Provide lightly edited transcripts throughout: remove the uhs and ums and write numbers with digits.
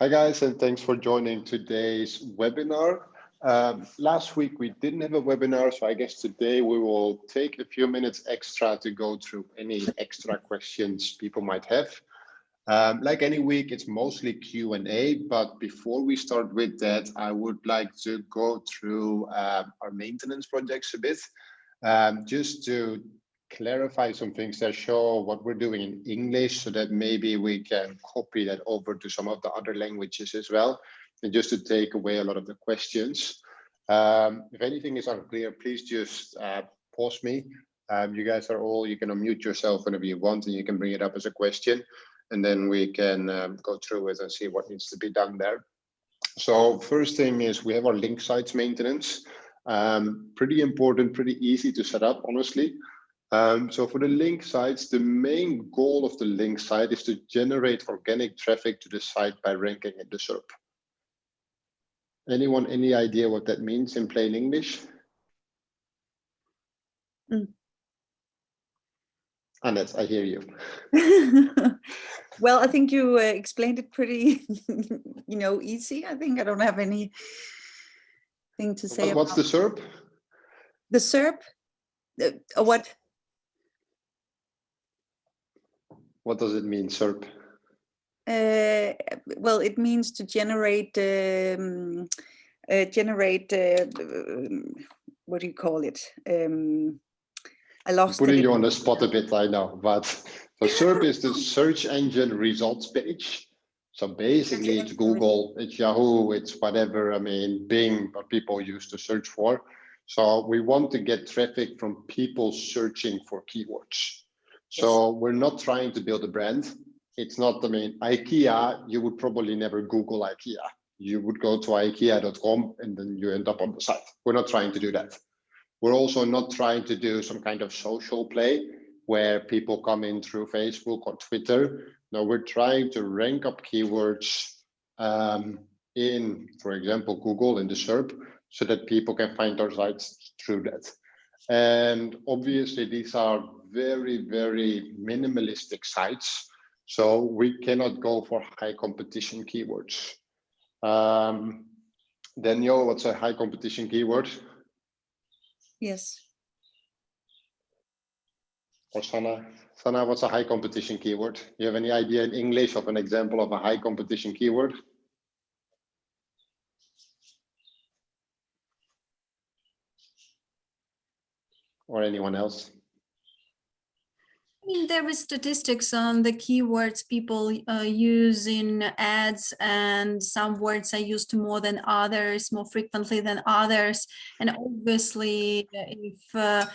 Hi guys, and thanks for joining today's webinar. Last week we didn't have a webinar, so I guess today we will take a few minutes extra to go through any extra questions people might have. Like any week, it's mostly Q&A, but before we start with that, I would like to go through our maintenance projects a bit, just to clarify some things that show what we're doing in English so that maybe we can copy that over to some of the other languages as well, and just to take away a lot of the questions. If anything is unclear, please just pause me. You guys are all, you can unmute yourself whenever you want and you can bring it up as a question, and then we can go through it and see what needs to be done there. So first thing is we have our link sites maintenance. Pretty important, pretty easy to set up, honestly. So for the link sites, the main goal of the link site is to generate organic traffic to the site by ranking in the SERP. Anyone, any idea what that means in plain English? Annette, I hear you. Well, I think you explained it pretty, easy. I think I don't have anything to say. What's the SERP? The SERP? What? What does it mean, SERP? Well, it means to generate, what do you call it? I lost Putting it. you on the spot a bit, I know, but the SERP is the search engine results page. So basically it's Google, it's Yahoo, it's whatever, Bing, what people use to search for. So we want to get traffic from people searching for keywords. So we're not trying to build a brand. It's not, IKEA, you would probably never Google IKEA. You would go to IKEA.com and then you end up on the site. We're not trying to do that. We're also not trying to do some kind of social play where people come in through Facebook or Twitter. No, we're trying to rank up keywords in, for example, Google in the SERP, so that people can find our sites through that. And obviously these are very, very minimalistic sites. So we cannot go for high competition keywords. Daniel, what's a high competition keyword? Yes. Or Sana, what's a high competition keyword? Do you have any idea in English of an example of a high competition keyword? Or anyone else? There is statistics on the keywords people use in ads, and some words are used more than others, more frequently than others. And obviously, if a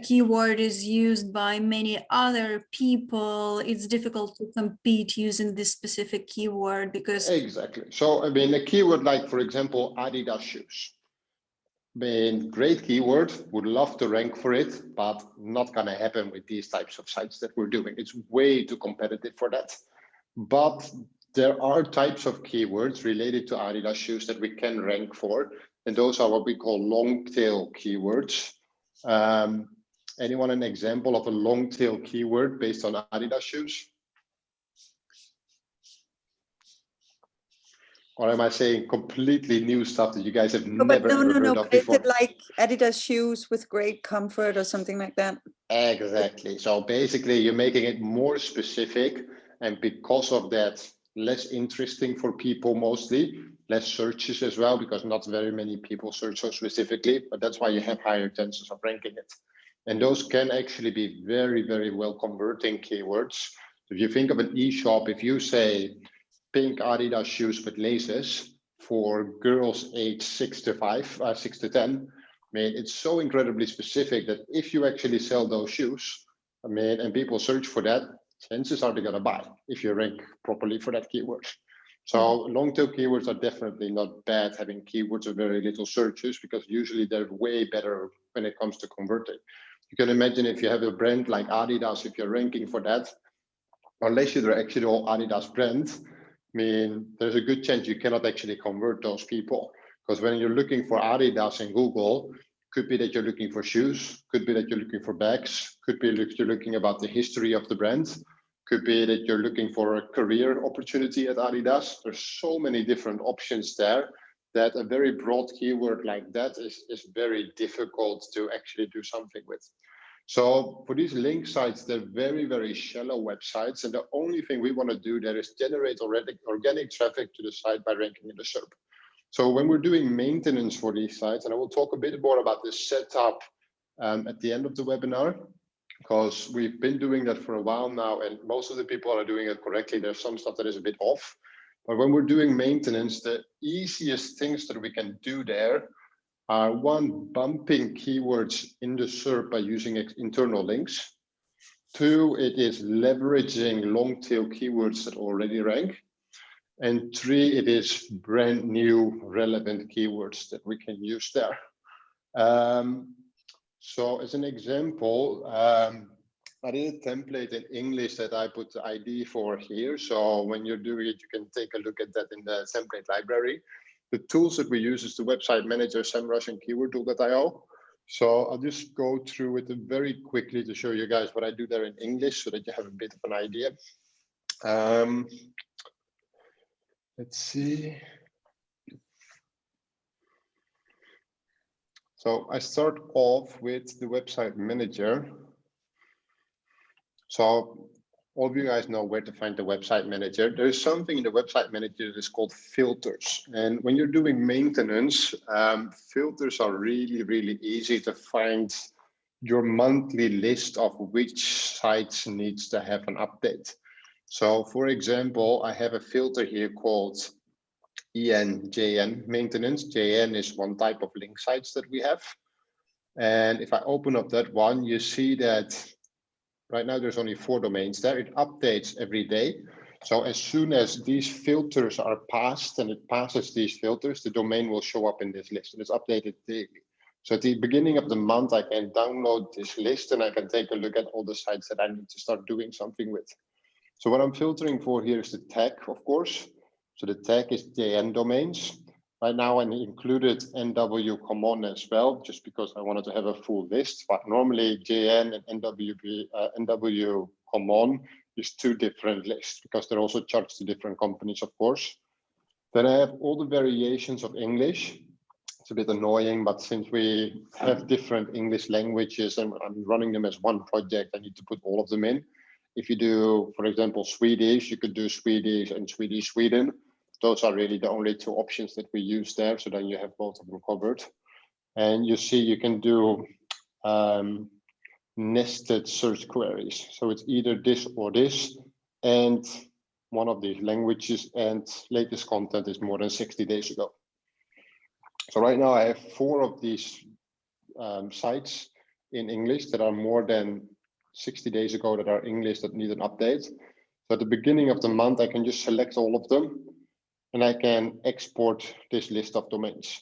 keyword is used by many other people, it's difficult to compete using this specific keyword because... Exactly. So, a keyword like, for example, Adidas shoes. Great keyword, would love to rank for it, but not gonna happen with these types of sites that we're doing. It's way too competitive for that. But there are types of keywords related to Adidas shoes that we can rank for, and those are what we call long tail keywords. Anyone an example of a long tail keyword based on Adidas shoes? Or am I saying completely new stuff that you guys have never heard of before? Is it like Adidas shoes with great comfort or something like that? Exactly. So basically you're making it more specific, and because of that, less interesting for people, mostly less searches as well, because not very many people search so specifically, but that's why you have higher chances of ranking it. And those can actually be very, very well converting keywords. If you think of an e-shop, if you say pink Adidas shoes with laces for girls aged 6 to 10, it's so incredibly specific that if you actually sell those shoes, and people search for that, chances are they're gonna buy if you rank properly for that keyword. So long tail keywords are definitely not bad, having keywords with very little searches, because usually they're way better when it comes to converting. You can imagine if you have a brand like Adidas, if you're ranking for that, unless you're actually all Adidas brand, there's a good chance you cannot actually convert those people. Because when you're looking for Adidas in Google, could be that you're looking for shoes, could be that you're looking for bags, could be that you're looking about the history of the brand, Could be that you're looking for a career opportunity at Adidas. There's so many different options there that a very broad keyword like that is very difficult to actually do something with. So for these link sites, they're very, very shallow websites. And the only thing we want to do there is generate organic traffic to the site by ranking in the SERP. So when we're doing maintenance for these sites, and I will talk a bit more about the setup at the end of the webinar, because we've been doing that for a while now, and most of the people are doing it correctly. There's some stuff that is a bit off. But when we're doing maintenance, the easiest things that we can do there are, one, bumping keywords in the SERP by using internal links. Two, it is leveraging long tail keywords that already rank. And three, it is brand new relevant keywords that we can use there. So as an example, I did a template in English that I put the ID for here. So when you're doing it, you can take a look at that in the template library. The tools that we use is the website manager, SEMrush, and keywordtool.io. So I'll just go through it very quickly to show you guys what I do there in English so that you have a bit of an idea. Let's see. So I start off with the website manager. So all of you guys know where to find the website manager. There is something in the website manager that is called filters. And when you're doing maintenance, filters are really, really easy to find your monthly list of which sites needs to have an update. So for example, I have a filter here called ENJN maintenance. JN is one type of link sites that we have. And if I open up that one, you see that right now there's only 4 domains there. It updates every day. So as soon as these filters are passed and it passes these filters, the domain will show up in this list and it's updated daily. So at the beginning of the month, I can download this list and I can take a look at all the sites that I need to start doing something with. So what I'm filtering for here is the tag, of course. So the tag is JN domains. Right now I included NW Common as well, just because I wanted to have a full list. But normally JN and NW Common is 2 different lists because they're also charged to different companies, of course. Then I have all the variations of English. It's a bit annoying, but since we have different English languages and I'm running them as one project, I need to put all of them in. If you do, for example, Swedish, you could do Swedish and Swedish Sweden. Those are really the only 2 options that we use there. So then you have both of them covered. And you see you can do nested search queries. So it's either this or this, and one of these languages, and latest content is more than 60 days ago. So right now I have 4 of these sites in English that are more than 60 days ago that are English that need an update. So at the beginning of the month, I can just select all of them and I can export this list of domains.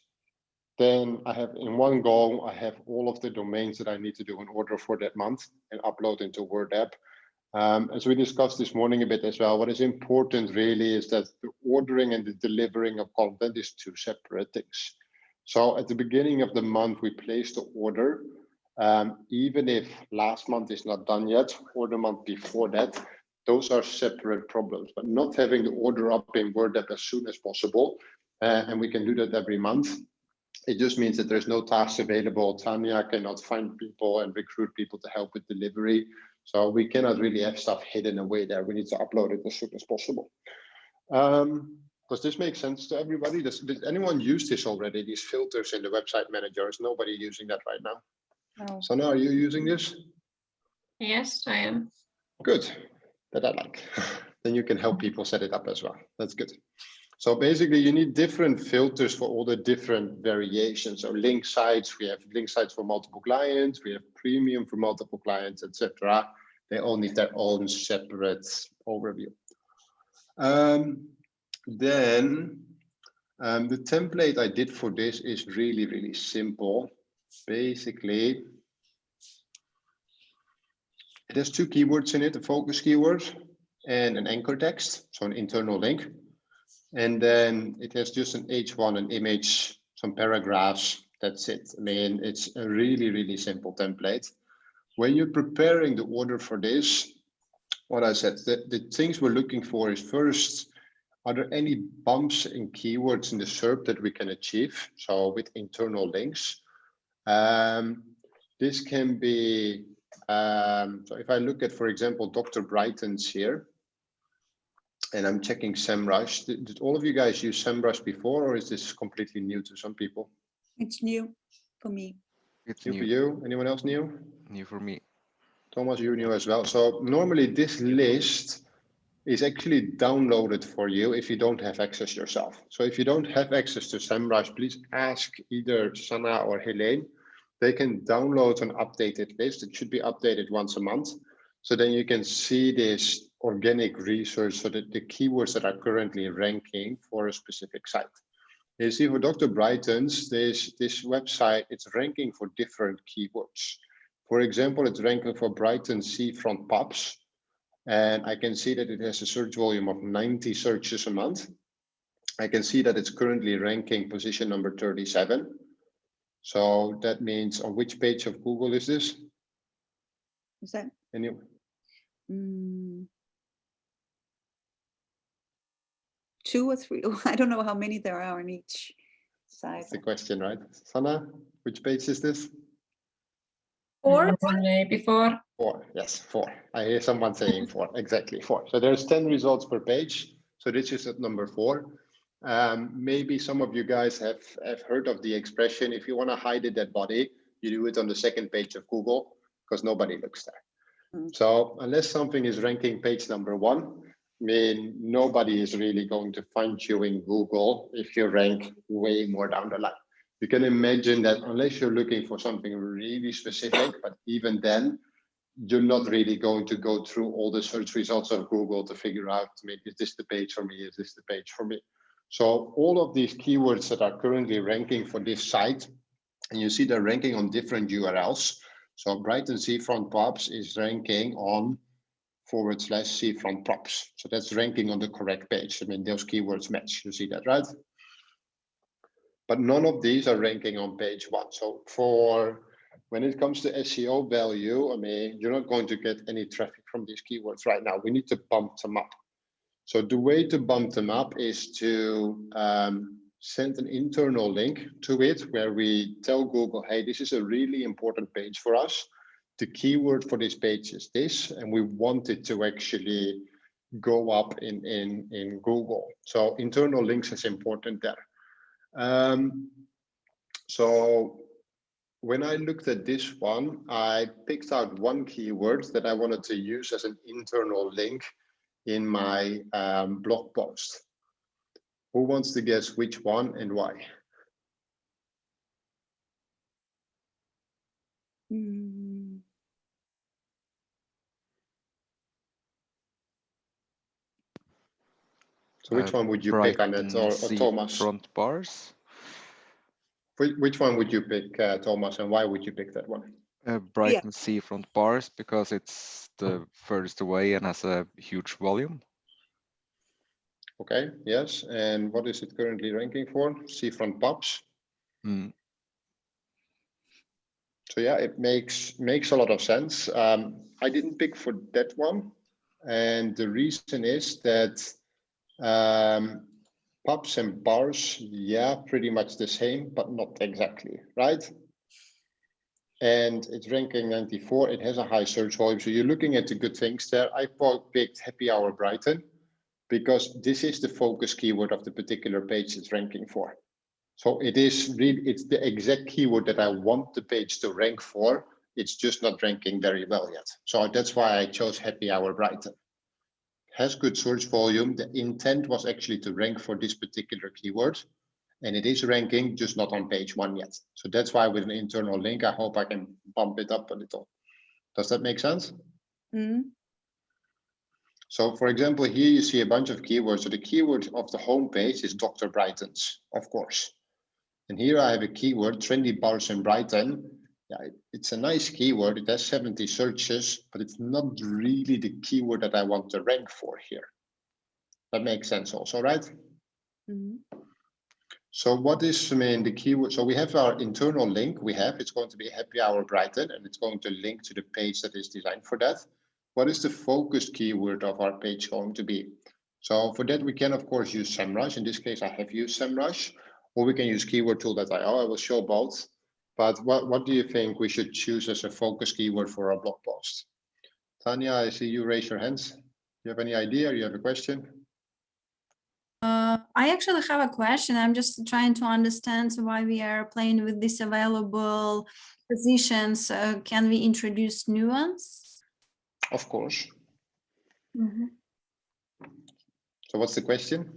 Then I have in one go, I have all of the domains that I need to do in order for that month and upload into Word app. As we discussed this morning a bit as well, what is important really is that the ordering and the delivering of content is 2 separate things. So at the beginning of the month, we place the order, even if last month is not done yet, or the month before that, those are separate problems, but not having the order up in Word app as soon as possible, and we can do that every month. It just means that there's no tasks available. Tanya cannot find people and recruit people to help with delivery. So we cannot really have stuff hidden away there. We need to upload it as soon as possible. Does this make sense to everybody? Did anyone use this already, these filters in the website manager? Is nobody using that right now? No. So now are you using this? Yes, I am. Good, that I like. Then you can help people set it up as well. That's good. So basically you need different filters for all the different variations. So link sites, we have link sites for multiple clients, we have premium for multiple clients, etc. They all need their own separate overview. Then the template I did for this is really, really simple. Basically, it has 2 keywords in it, a focus keyword and an anchor text, so an internal link. And then it has just an H1, an image, some paragraphs, that's it. I mean, it's a really, really simple template. When you're preparing the order for this, what I said, the things we're looking for is first, are there any bumps in keywords in the SERP that we can achieve? So with internal links. This can be, so if I look at, for example, Dr. Brighton's here, and I'm checking SEMrush. Did all of you guys use SEMrush before, or is this completely new to some people? It's new for me. It's New for new, you? Anyone else new? new for me. Thomas, you new as well. So normally this list is actually downloaded for you if you don't have access yourself. So if you don't have access to SEMrush, please ask either Sanna or Helene. They can download an updated list. It should be updated once a month. So then you can see this organic research, so that the keywords that are currently ranking for a specific site. You see for Dr. Brighton's, this website, it's ranking for different keywords. For example, it's ranking for Brighton seafront pubs. And I can see that it has a search volume of 90 searches a month. I can see that it's currently ranking position number 37. So that means on which page of Google is this? Is that? Any? Two or three? I don't know how many there are on each side. That's the question, right? Sanna, which page is this? 4. Maybe 4. 4, yes, 4. I hear someone saying 4, exactly 4. So there's 10 results per page. So this is at number 4. Maybe some of you guys have heard of the expression, if you want to hide a dead body, you do it on the second page of Google, because nobody looks there. So unless something is ranking page number 1, I mean, nobody is really going to find you in Google if you rank way more down the line. You can imagine that unless you're looking for something really specific, but even then, you're not really going to go through all the search results of Google to figure out, maybe is this the page for me? Is this the page for me? So all of these keywords that are currently ranking for this site, and you see they're ranking on different URLs. So Brighton Seafront Pubs is ranking on /seafront pubs. So that's ranking on the correct page. I mean, those keywords match, you see that, right? But none of these are ranking on page 1. So for when it comes to SEO value, I mean, you're not going to get any traffic from these keywords right now. We need to bump them up. So the way to bump them up is to send an internal link to it where we tell Google, hey, this is a really important page for us. The keyword for this page is this, and we want it to actually go up in Google. So internal links is important there. So when I looked at this one, I picked out one keyword that I wanted to use as an internal link in my blog post. Who wants to guess which one and why? So which one would you pick, Annette or Thomas? Front bars. Which one would you pick, Thomas, and why would you pick that one? Brighton seafront bars, because it's the furthest away and has a huge volume. Okay, yes. And what is it currently ranking for? Seafront pubs. So yeah, it makes a lot of sense. I didn't pick for that one. And the reason is that pubs and bars, yeah, pretty much the same, but not exactly, right? And it's ranking 94. It has a high search volume. So you're looking at the good things there. I picked Happy Hour Brighton because this is the focus keyword of the particular page it's ranking for. So it's the exact keyword that I want the page to rank for. It's just not ranking very well yet. So that's why I chose Happy Hour Brighton. Has good search volume. The intent was actually to rank for this particular keyword, and it is ranking, just not on page 1 yet. So that's why with an internal link, I hope I can bump it up a little. Does that make sense? So for example, here you see a bunch of keywords. So the keyword of the home page is Dr. Brighton's, of course. And here I have a keyword, trendy bars in Brighton. Yeah, it's a nice keyword. It has 70 searches, but it's not really the keyword that I want to rank for here. That makes sense also, right? So what is, I mean, the keyword? So we have our internal link. It's going to be Happy Hour Brighton, and it's going to link to the page that is designed for that. what is the focused keyword of our page going to be? So for that, we can, of course, use SEMrush. In this case, I have used SEMrush, or we can use keywordtool.io. I will show both. But what do you think we should choose as a focus keyword for our blog post? Tanya, I see you raise your hands. Do you have any idea? You have a question? I actually have a question. I'm just trying to understand why we are playing with these available positions. Can we introduce new ones? Of course. Mm-hmm. So what's the question?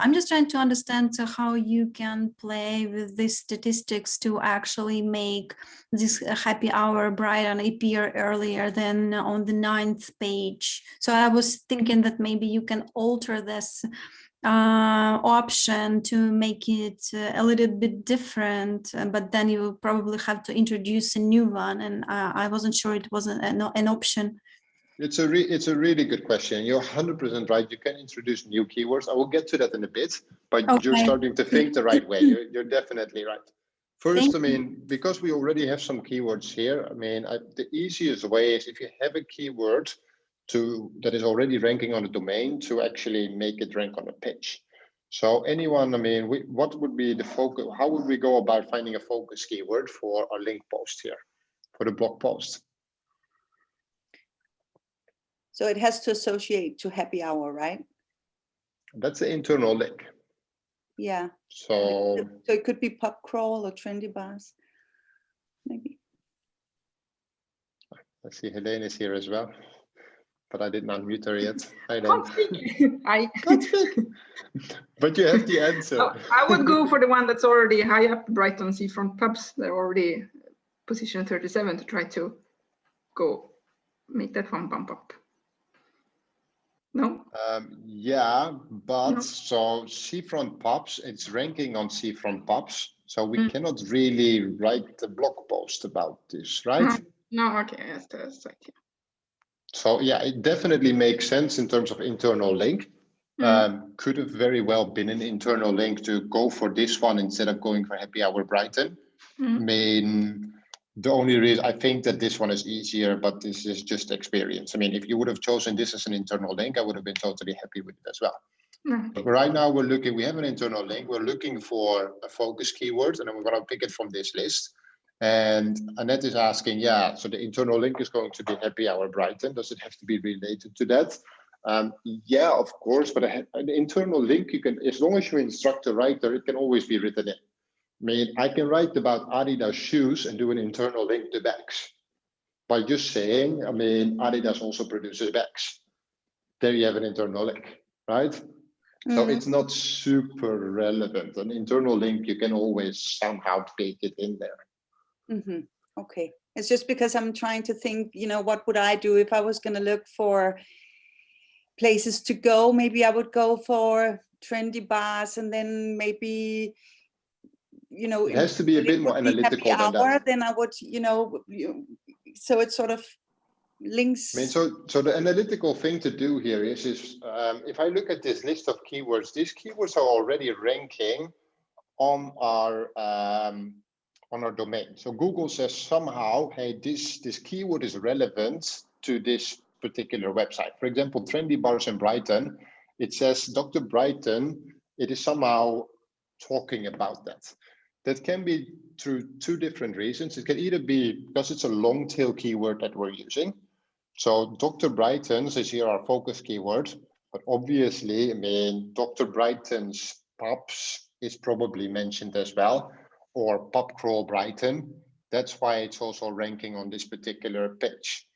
I'm just trying to understand how you can play with these statistics to actually make this happy hour Brighton appear earlier than on the 9th page. So I was thinking that maybe you can alter this option to make it a little bit different, but then you will probably have to introduce a new one, and I wasn't sure it was an option. It's a really good question. You're 100% right. You can introduce new keywords. I will get to that in a bit, but Okay. You're starting to think the right way. You're definitely right. First, I mean, because we already have some keywords here, I mean, the easiest way is if you have a keyword that is already ranking on a domain to actually make it rank on a page. So anyone, I mean, what would be the focus? How would we go about finding a focus keyword for our link post here, for the blog post? So it has to associate to happy hour, right? That's the internal link. Yeah. So it could be pub crawl or trendy bars, maybe. I see Helene is here as well, but I didn't unmute her yet. Hi, Can't speak. I can't speak. But you have the answer. I would go for the one that's already high up, Brighton seafront pubs. They're already position 37 to try to make that one bump up. No? Yeah, but No. so seafront pubs, it's ranking on seafront pubs. So we cannot really write a blog post about this, right? No, okay, that's right. Yeah. So yeah, it definitely makes sense in terms of internal link. Could have very well been an internal link to go for this one instead of going for Happy Hour Brighton. I mean, the only reason I think that this one is easier, but this is just experience. I mean, if you would have chosen this as an internal link, I would have been totally happy with it as well. But right now we have an internal link. We're looking for a focus keyword, and then we're going to pick it from this list. And Annette is asking, yeah, so the internal link is going to be Happy Hour Brighton. Does it have to be related to that? Yeah, of course, but an internal link, you can, as long as you instruct the writer, it can always be written in. I mean, I can write about Adidas shoes and do an internal link to bags. By just saying, I mean, Adidas also produces bags. There you have an internal link, right? So it's not super relevant. An internal link, you can always somehow bake it in there. Okay. It's just because I'm trying to think, you know, what would I do if I was going to look for places to go? Maybe I would go for trendy bars, and then maybe, you know, it has to be a bit more analytical than that. Then I would, you know, so it sort of links. I mean, so the analytical thing to do here is if I look at this list of keywords, these keywords are already ranking on our domain. So Google says somehow, hey, this keyword is relevant to this particular website. For example, trendy bars in Brighton, it says Dr. Brighton, it is somehow talking about that. That can be through two different reasons. It can either be because it's a long tail keyword that we're using. So Dr. Brighton's is here our focus keyword, but obviously, I mean, Dr. Brighton's pubs is probably mentioned as well, or pub crawl Brighton. That's why it's also ranking on this particular page.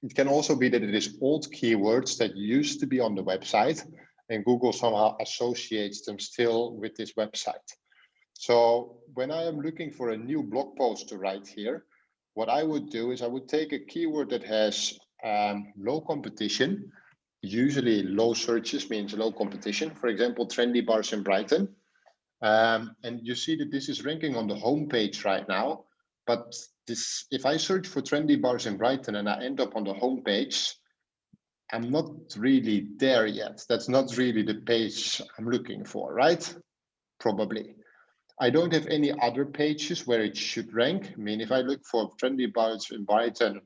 It can also be that it is old keywords that used to be on the website, and Google somehow associates them still with this website. So when I am looking for a new blog post to write here, what I would do is I would take a keyword that has low competition. Usually low searches means low competition. For example, trendy bars in Brighton. And you see that this is ranking on the homepage right now. But this, if I search for trendy bars in Brighton and I end up on the homepage, I'm not really there yet. That's not really the page I'm looking for, right? Probably. I don't have any other pages where it should rank. I mean, if I look for trendy bars in Brighton,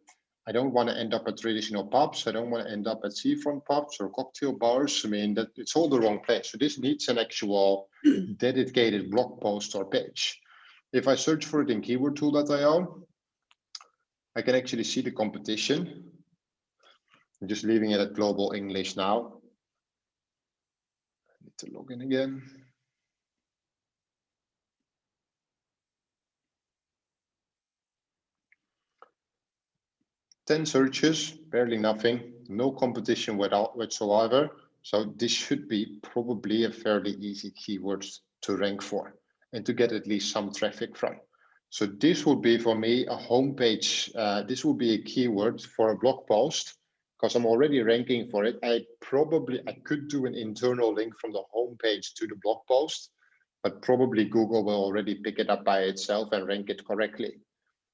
I don't want to end up at traditional pubs. I don't want to end up at seafront pubs or cocktail bars. I mean, that it's all the wrong place. So this needs an actual dedicated blog post or page. If I search for it in keywordtool.io, I can actually see the competition. I'm just leaving it at global English now. I need to log in again. Ten searches, barely nothing, no competition whatsoever. So this should be probably a fairly easy keyword to rank for and to get at least some traffic from. So this would be for me a homepage. This would be a keyword for a blog post because I'm already ranking for it. I could do an internal link from the homepage to the blog post, but probably Google will already pick it up by itself and rank it correctly.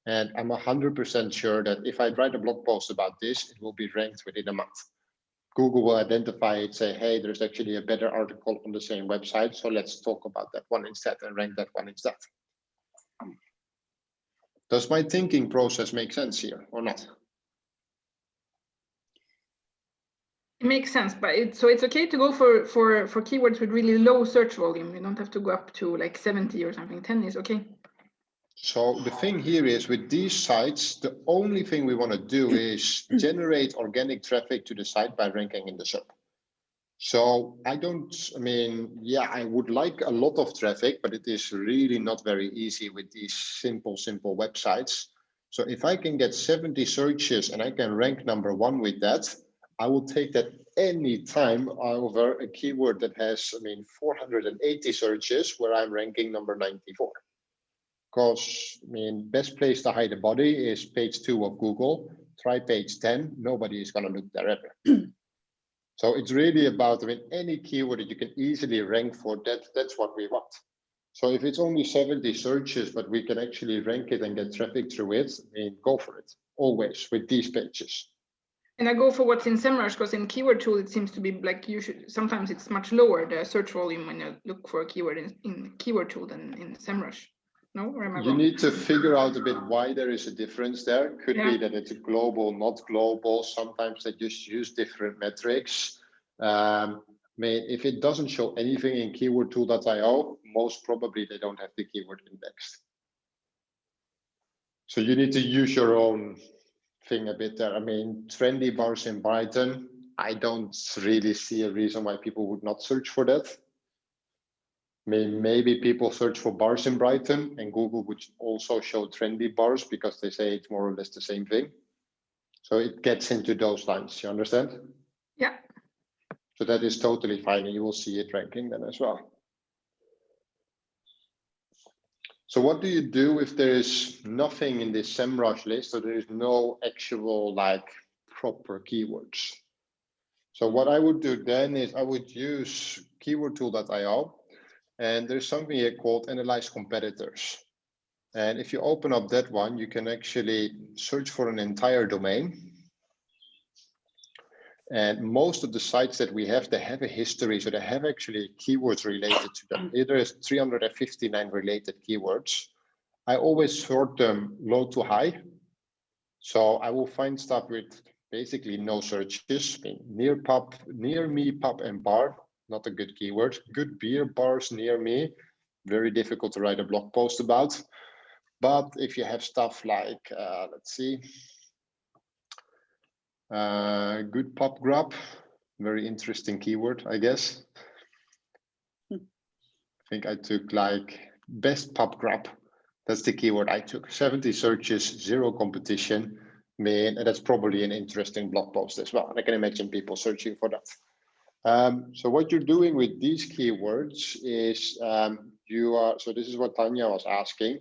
And I'm 100% sure that if I write a blog post about this, it will be ranked within a month. Google will identify it, say, hey, there's actually a better article on the same website. So let's talk about that one instead and rank that one instead. Does my thinking process make sense here or not? It makes sense, but it's okay to go for keywords with really low search volume. You don't have to go up to like 70 or something. 10 is okay. So the thing here is with these sites, the only thing we want to do is generate organic traffic to the site by ranking in the SERP. So I would like a lot of traffic, but it is really not very easy with these simple websites. So if I can get 70 searches and I can rank #1 with that, I will take that any time over a keyword that has, 480 searches where I'm ranking number 94. Because, best place to hide a body is page 2 of Google. Try page 10, nobody is going to look there ever. So it's really about, any keyword that you can easily rank for, that's what we want. So if it's only 70 searches, but we can actually rank it and get traffic through it, go for it, always, with these pages. And I go for what's in SEMrush, because in Keyword Tool, it seems to be like sometimes it's much lower, the search volume, when you look for a keyword in Keyword Tool than in SEMrush. No, or am I wrong? You need to figure out a bit why there is a difference there. Could be that it's global, not global. Sometimes they just use different metrics. If it doesn't show anything in keywordtool.io, most probably they don't have the keyword indexed. So you need to use your own thing a bit there. Trendy bars in Brighton, I don't really see a reason why people would not search for that. Maybe people search for bars in Brighton and Google would also show trendy bars because they say it's more or less the same thing. So it gets into those lines, you understand? Yeah. So that is totally fine and you will see it ranking then as well. So what do you do if there is nothing in this SEMrush list, so there is no actual proper keywords? So what I would do then is I would use keywordtool.io. And there's something here called Analyze Competitors. And if you open up that one, you can actually search for an entire domain. And most of the sites that we have, they have a history. So they have actually keywords related to them. There is 359 related keywords. I always sort them low to high. So I will find stuff with basically no searches. Near me, pub and bar. Not a good keyword. Good beer bars near me, very difficult to write a blog post about. But if you have stuff like, let's see, good pub grub, very interesting keyword, I guess. I think I took best pub grub. That's the keyword I took. 70 searches, 0 competition. And that's probably an interesting blog post as well. And I can imagine people searching for that. So what you're doing with these keywords is so this is what Tanya was asking.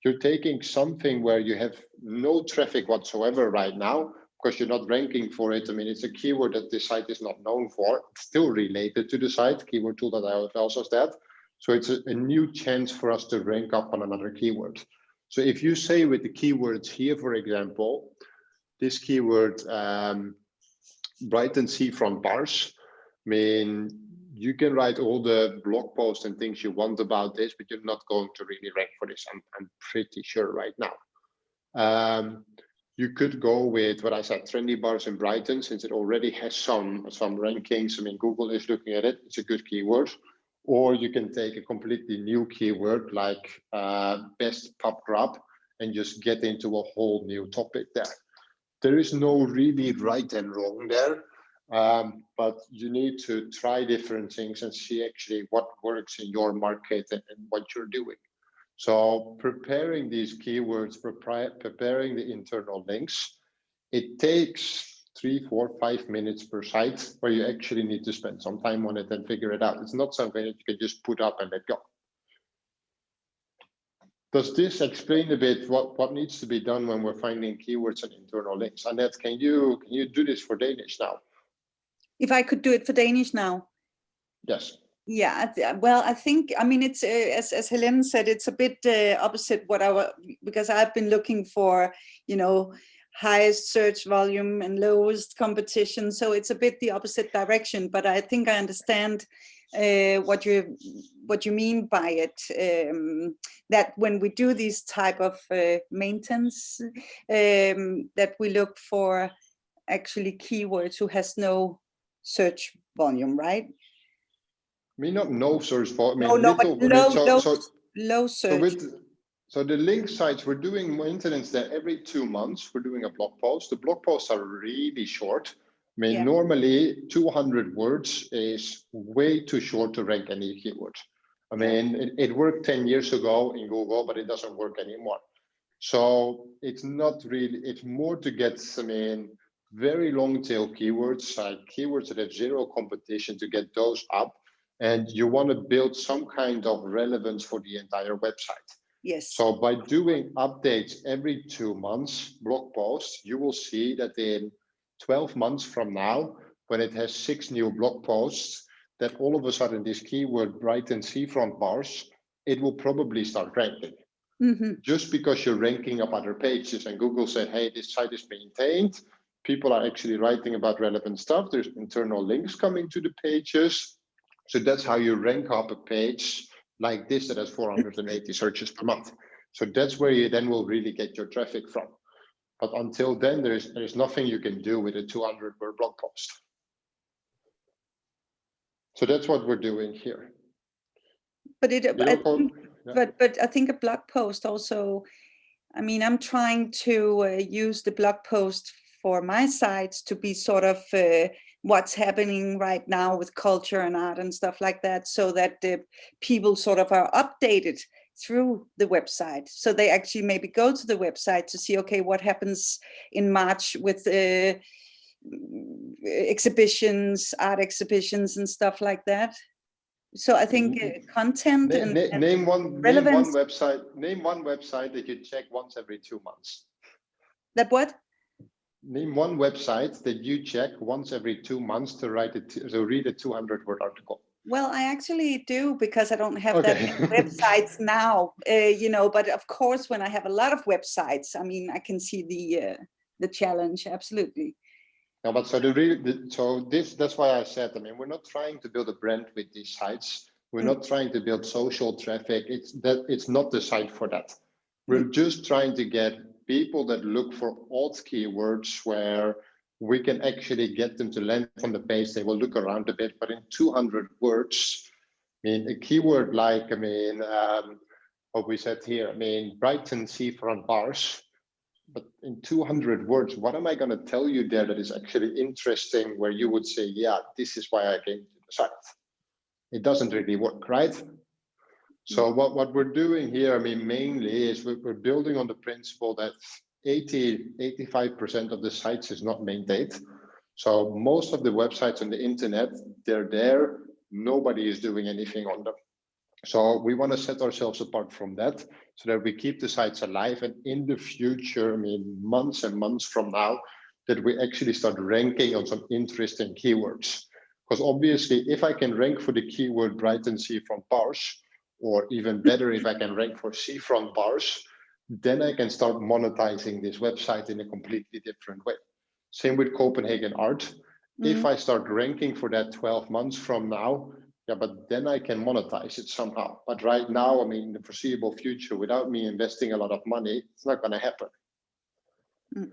You're taking something where you have no traffic whatsoever right now because you're not ranking for it. It's a keyword that this site is not known for. It's still related to the site. Keywordtool.io tells us that. So it's a new chance for us to rank up on another keyword. So if you say with the keywords here, for example, this keyword, Brighton seafront bars, you can write all the blog posts and things you want about this, but you're not going to really rank for this. I'm pretty sure right now. You could go with what I said, trendy bars in Brighton, since it already has some rankings. I mean, Google is looking at it. It's a good keyword. Or you can take a completely new keyword like best pub grub and just get into a whole new topic there. There is no really right and wrong there, but you need to try different things and see actually what works in your market and what you're doing. So preparing these keywords, preparing the internal links, it takes 3, 4, 5 minutes per site where you actually need to spend some time on it and figure it out. It's not something that you can just put up and let go. Does this explain a bit what needs to be done when we're finding keywords and internal links? Annette, can you do this for Danish now? If I could do it for Danish now? Yes. Yeah, well, I think, I mean, it's as Helene said, it's a bit opposite because I've been looking for, you know, highest search volume and lowest competition. So it's a bit the opposite direction, but I think I understand what you mean by it. That when we do these type of maintenance, that we look for actually keywords who has no search volume, right? I mean, not no search volume. I mean, low search. So the link sites, we're doing maintenance there every 2 months. We're doing a blog post. The blog posts are really short. I mean, normally 200 words is way too short to rank any keyword. I mean, it worked 10 years ago in Google, but it doesn't work anymore. So it's not really, it's more to get, I mean, very long tail keywords, like keywords that have zero competition, to get those up. And you want to build some kind of relevance for the entire website. Yes. So by doing updates every 2 months, blog posts, you will see that in 12 months from now, when it has 6 new blog posts, that all of a sudden this keyword Brighton seafront bars, it will probably start ranking. Just because you're ranking up other pages and Google said, hey, this site is maintained, people are actually writing about relevant stuff. There's internal links coming to the pages. So that's how you rank up a page like this that has 480 searches per month. So that's where you then will really get your traffic from. But until then, there's nothing you can do with a 200-word blog post. So that's what we're doing here. But I think a blog post also, I mean, I'm trying to use the blog post for my sites to be sort of what's happening right now with culture and art and stuff like that, so that the people sort of are updated through the website. So they actually maybe go to the website to see, okay, what happens in March with exhibitions, art exhibitions and stuff like that. So I think content name one website that you check once every 2 months. That what? Name one website that you check once every 2 months to read a 200-word article. Well, I actually do, because I don't have that many websites now, you know, but of course, when I have a lot of websites, I mean, I can see the challenge, absolutely. No, but so that's why I said, I mean, we're not trying to build a brand with these sites. We're not trying to build social traffic. It's not the site for that. We're just trying to get people that look for odd keywords where we can actually get them to land on the page. They will look around a bit, but in 200 words, I mean, a keyword like, I mean, what we said here, I mean, Brighton seafront bars, but in 200 words, what am I going to tell you there that is actually interesting, where you would say, yeah, this is why I came to the site? It doesn't really work, right? So what we're doing here, I mean, mainly is we're building on the principle that 85% of the sites is not maintained. So most of the websites on the internet, they're there, nobody is doing anything on them. So we want to set ourselves apart from that, so that we keep the sites alive, and in the future, I mean, months and months from now, that we actually start ranking on some interesting keywords. Because obviously, if I can rank for the keyword Brighton seafront bars, or even better, if I can rank for seafront bars, then I can start monetizing this website in a completely different way. Same with Copenhagen art. If I start ranking for that 12 months from now, Yeah, but then I can monetize it somehow. But right now, I mean, in the foreseeable future, without me investing a lot of money, it's not going to happen. Mm.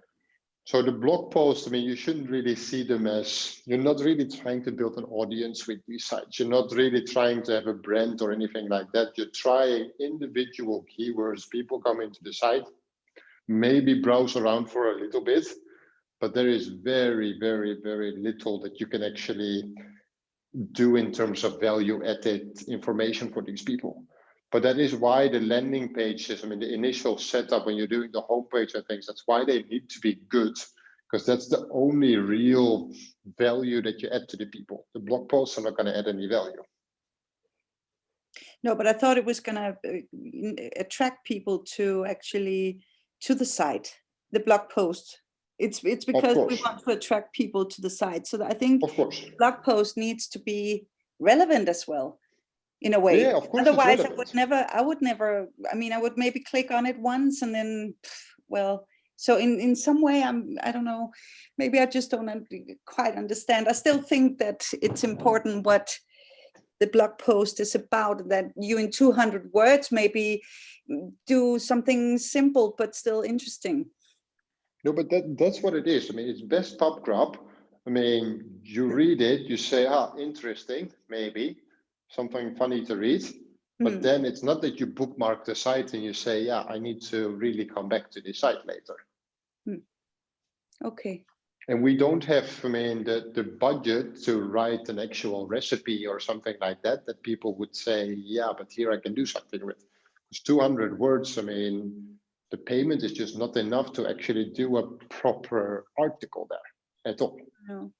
So the blog posts, I mean, you shouldn't really see them as, you're not really trying to build an audience with these sites. You're not really trying to have a brand or anything like that. You're trying individual keywords. People come into the site, maybe browse around for a little bit, but there is very, very, very little that you can actually do in terms of value added information for these people. But that is why the landing pages, I mean, the initial setup when you're doing the homepage and things, that's why they need to be good, because that's the only real value that you add to the people. The blog posts are not going to add any value. No, but I thought it was going to attract people to actually to the site, the blog post. It's because we course. want to attract people to the site. So I think Of course. blog post needs to be relevant as well, in a way. Yeah, of course. Otherwise, I would never. I mean, I would maybe click on it once and then, well. So in some way, I don't know. Maybe I just don't quite understand. I still think that it's important what the blog post is about, that you in 200 words maybe do something simple but still interesting. No, but that's what it is. I mean, it's best pub grub. I mean, you read it, you say, interesting, maybe something funny to read. But then it's not that you bookmark the site and you say, yeah, I need to really come back to this site later. Okay. And we don't have, I mean, the budget to write an actual recipe or something like that, that people would say, yeah, but here I can do something with. Because 200 words, I mean, the payment is just not enough to actually do a proper article there at all. No.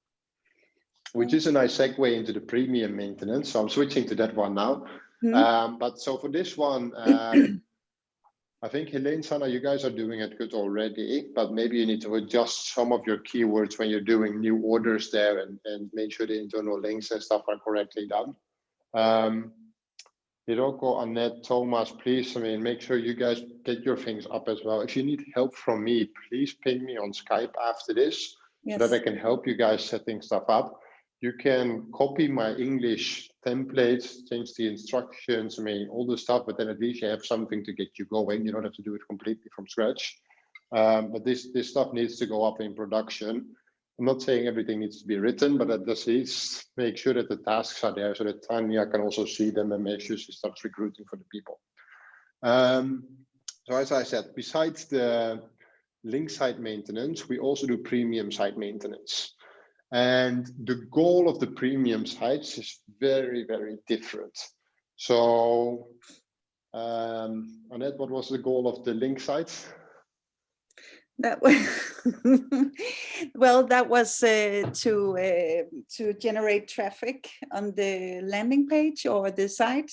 Which is a nice segue into the premium maintenance. So I'm switching to that one now. But so for this one, I think Helene, Sana, you guys are doing it good already, but maybe you need to adjust some of your keywords when you're doing new orders there and make sure the internal links and stuff are correctly done. Hiroko, Annette, Thomas, please, I mean, make sure you guys get your things up as well. If you need help from me, please ping me on Skype after this, so that I can help you guys setting stuff up. You can copy my English templates, change the instructions, I mean, all the stuff, but then at least you have something to get you going. You don't have to do it completely from scratch. But this stuff needs to go up in production. I'm not saying everything needs to be written, but at least make sure that the tasks are there so that Tanya can also see them and make sure she starts recruiting for the people. So as I said, besides the link site maintenance, we also do premium site maintenance. And the goal of the premium sites is very, very different. So, Annette, what was the goal of the link sites? That was well, that was to generate traffic on the landing page or the site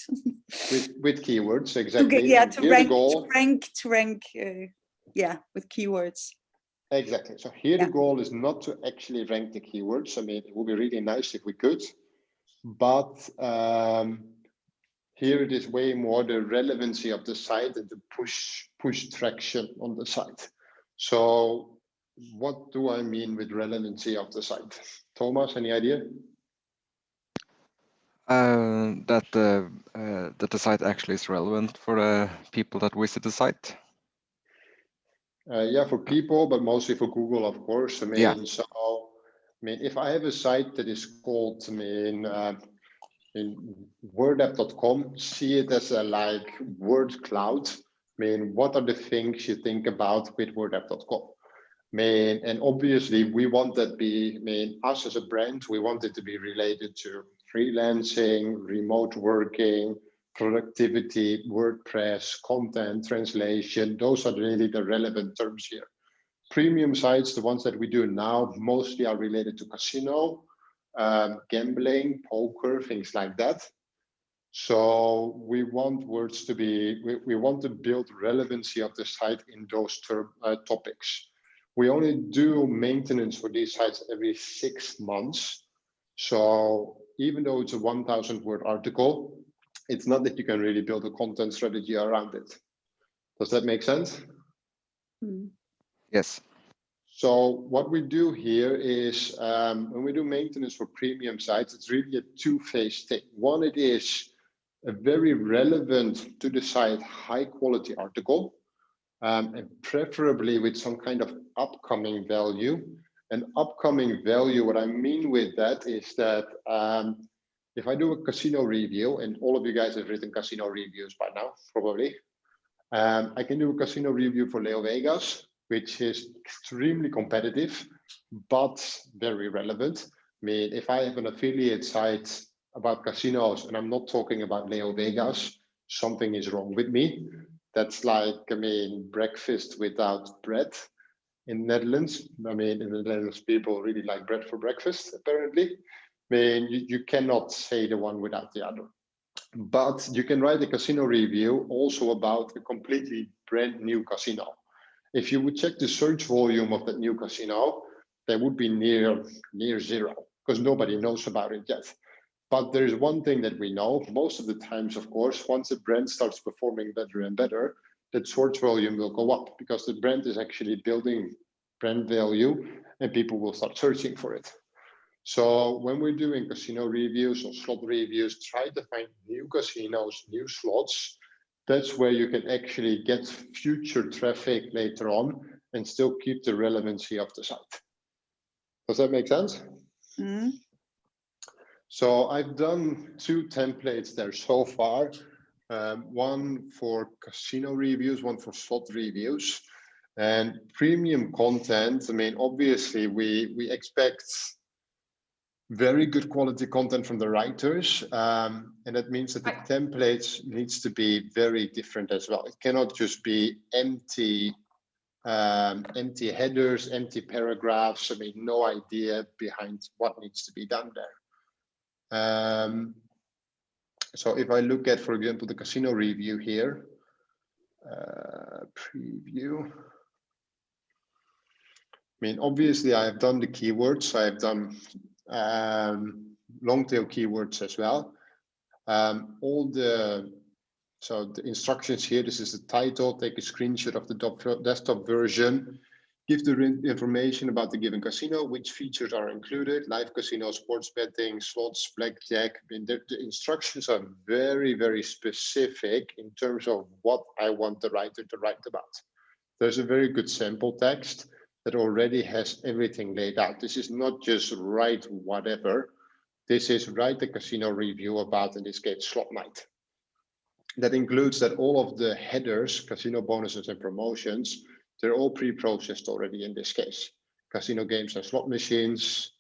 with keywords, exactly. to rank with keywords. Exactly. So here the goal is not to actually rank the keywords. I mean, it would be really nice if we could, but here it is way more the relevancy of the site and to push traction on the site. So what do I mean with relevancy of the site? Thomas, any idea? That the site actually is relevant for the people that visit the site. Yeah, for people, but mostly for Google, of course. I mean, so I mean, if I have a site that is called, I mean, in wordapp.com, see it as a like word cloud. I mean, what are the things you think about with wordapp.com? I mean, and obviously we want that be, I mean, us as a brand, we want it to be related to freelancing, remote working, productivity, WordPress, content, translation. Those are really the relevant terms here. Premium sites, the ones that we do now, mostly are related to casino, gambling, poker, things like that. So we want words to be, we want to build relevancy of the site in those topics. We only do maintenance for these sites every 6 months. So even though it's a 1,000 word article, it's not that you can really build a content strategy around it. Does that make sense? Yes. So what we do here is when we do maintenance for premium sites, it's really a two-phase thing. One, it is a very relevant to the site, high quality article, and preferably with some kind of upcoming value. And upcoming value, what I mean with that is that if I do a casino review, and all of you guys have written casino reviews by now, probably, I can do a casino review for Leo Vegas, which is extremely competitive, but very relevant. I mean, if I have an affiliate site about casinos and I'm not talking about Leo Vegas, something is wrong with me. That's like, I mean, breakfast without bread in the Netherlands. I mean, in the Netherlands, people really like bread for breakfast, apparently. I mean, you cannot say the one without the other. But you can write a casino review also about a completely brand new casino. If you would check the search volume of that new casino, there would be near zero, because nobody knows about it yet. But there's one thing that we know, most of the times, of course, once a brand starts performing better and better, that search volume will go up, because the brand is actually building brand value and people will start searching for it. So when we're doing casino reviews or slot reviews, try to find new casinos, new slots. That's where you can actually get future traffic later on and still keep the relevancy of the site. Does that make sense? Mm. So I've done 2 templates there so far. One for casino reviews, one for slot reviews. And premium content, I mean, obviously we expect very good quality content from the writers, and that means that the templates needs to be very different as well. It cannot just be empty headers, empty paragraphs. I mean, no idea behind what needs to be done there. So if I look at, for example, the casino review here, preview. I mean, obviously I have done the keywords. I have done long tail keywords as well. So the instructions here, this is the title, take a screenshot of the desktop version, give the information about the given casino, which features are included, live casino, sports betting, slots, blackjack. I mean, the instructions are very, very specific in terms of what I want the writer to write about. There's a very good sample text that already has everything laid out. This is not just write whatever. This is write a casino review about, in this case, slot night. That includes that all of the headers, casino bonuses and promotions, they're all pre-processed already in this case. Casino games and slot machines.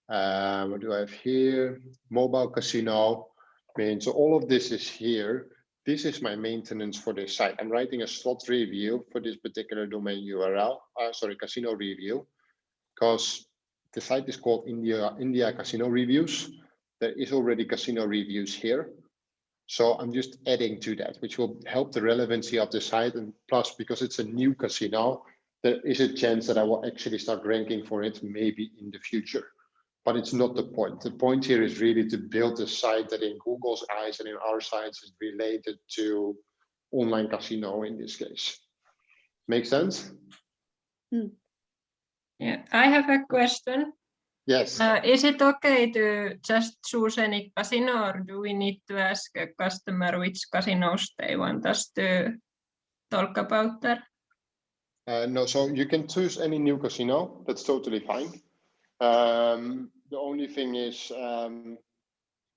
What do I have here? Mobile casino. I mean, so all of this is here. This is my maintenance for this site. I'm writing a slot review for this particular domain URL, casino review, because the site is called India Casino Reviews. There is already casino reviews here. So I'm just adding to that, which will help the relevancy of the site. And plus, because it's a new casino, there is a chance that I will actually start ranking for it maybe in the future. But it's not the point. The point here is really to build a site that in Google's eyes and in our sites is related to online casino in this case. Make sense? Yeah, I have a question. Yes. Is it okay to just choose any casino, or do we need to ask a customer which casinos they want us to talk about there? No, so you can choose any new casino. That's totally fine. The only thing is,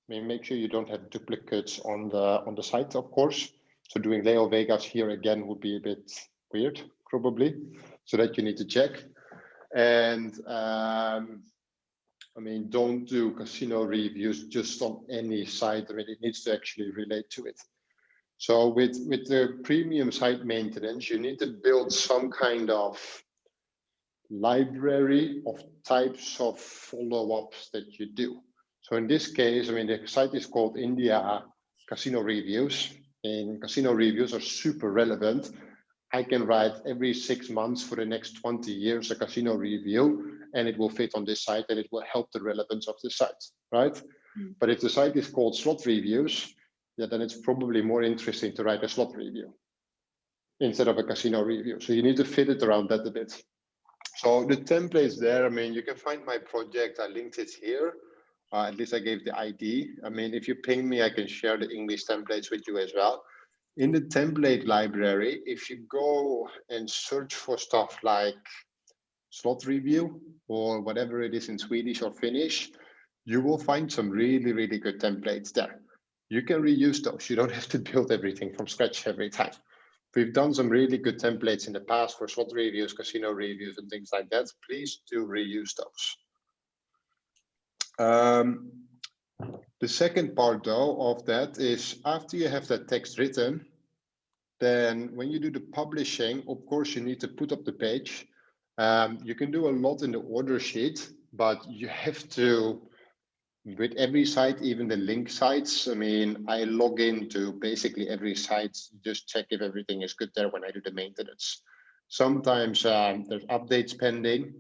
make sure you don't have duplicates on the site, of course. So doing Leo Vegas here again would be a bit weird, probably. So that you need to check. And don't do casino reviews just on any site. I mean, it needs to actually relate to it. So with the premium site maintenance, you need to build some kind of library of types of follow-ups that you do. So in this case, I mean, the site is called India Casino Reviews, and casino reviews are super relevant. I can write every 6 months for the next 20 years a casino review, and it will fit on this site, and it will help the relevance of the site, right? Mm. But if the site is called slot reviews, yeah, then it's probably more interesting to write a slot review instead of a casino review. So you need to fit it around that a bit. So the templates there, I mean, you can find my project. I linked it here. At least I gave the ID. I mean, if you ping me, I can share the English templates with you as well. In the template library, if you go and search for stuff like slot review or whatever it is in Swedish or Finnish, you will find some really, really good templates there. You can reuse those. You don't have to build everything from scratch every time. We've done some really good templates in the past for slot reviews, casino reviews, and things like that. Please do reuse those. The second part, though, of that is after you have that text written, then when you do the publishing, of course, you need to put up the page. You can do a lot in the order sheet, but you have to, with every site, even the link sites, I mean, I log into basically every site, just check if everything is good there when I do the maintenance. Sometimes there's updates pending,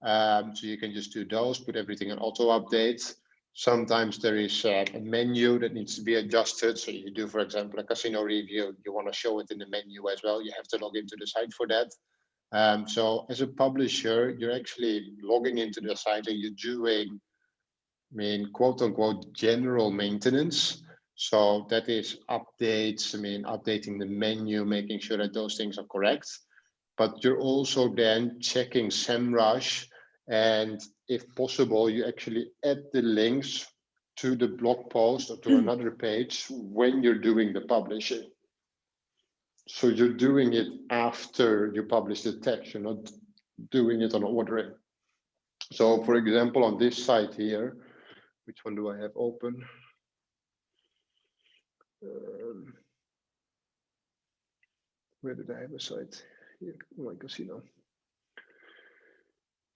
so you can just do those, put everything on auto updates. Sometimes there is a menu that needs to be adjusted. So you do, for example, a casino review, you want to show it in the menu as well. You have to log into the site for that. So as a publisher, you're actually logging into the site and you're doing, I mean, quote unquote, general maintenance. So that is updates, I mean, updating the menu, making sure that those things are correct. But you're also then checking SEMrush, and if possible, you actually add the links to the blog post or to another page when you're doing the publishing. So you're doing it after you publish the text, you're not doing it on ordering. So for example, on this site here, which one do I have open? Where did I have a site? Here, my casino.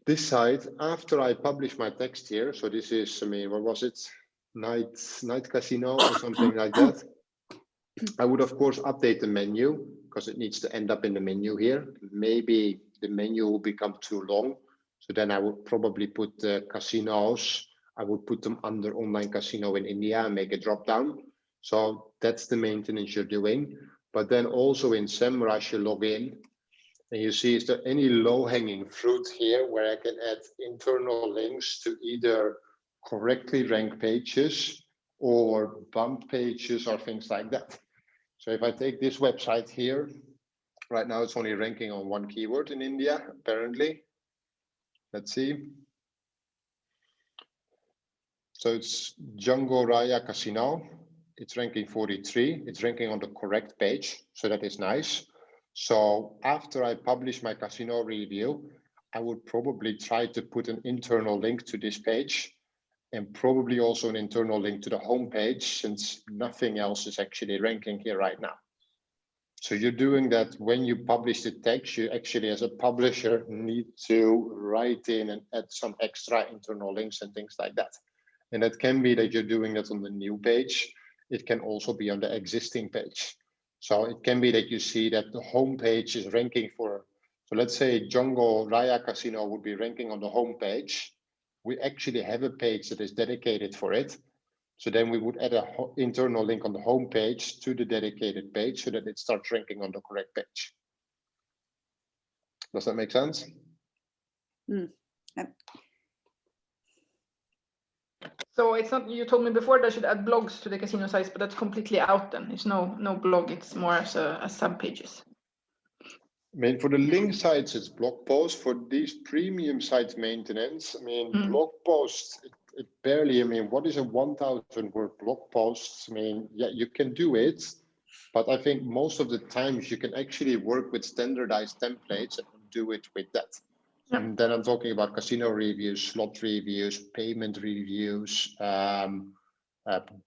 This site, after I publish my text here, so this is, I mean, what was it? Night casino or something like that. I would, of course, update the menu because it needs to end up in the menu here. Maybe the menu will become too long. So then I would probably put the casinos, I would put them under online casino in India and make a drop down. So that's the maintenance you're doing. But then also in SEMrush, you log in and you see, is there any low-hanging fruit here where I can add internal links to either correctly rank pages or bump pages or things like that. So if I take this website here, right now it's only ranking on one keyword in India, apparently. Let's see. So it's Django Raya Casino. It's ranking 43. It's ranking on the correct page, so that is nice. So after I publish my casino review, I would probably try to put an internal link to this page and probably also an internal link to the home page, since nothing else is actually ranking here right now. So you're doing that when you publish the text, you actually as a publisher need to write in and add some extra internal links and things like that. And that can be that you're doing that on the new page. It can also be on the existing page. So it can be that you see that the home page is ranking for, so let's say Django Raya Casino would be ranking on the home page. We actually have a page that is dedicated for it. So then we would add an internal link on the home page to the dedicated page so that it starts ranking on the correct page. Does that make sense? Mm. Yep. So it's not, you told me before that I should add blogs to the casino sites, but that's completely out then. It's no blog, it's more as sub pages. I mean, for the link sites, it's blog posts. For these premium sites maintenance, I mean, blog posts, it barely, I mean, what is a 1,000 word blog post? I mean, yeah, you can do it, but I think most of the times you can actually work with standardized templates and do it with that. Yeah. And then I'm talking about casino reviews, slot reviews, payment reviews,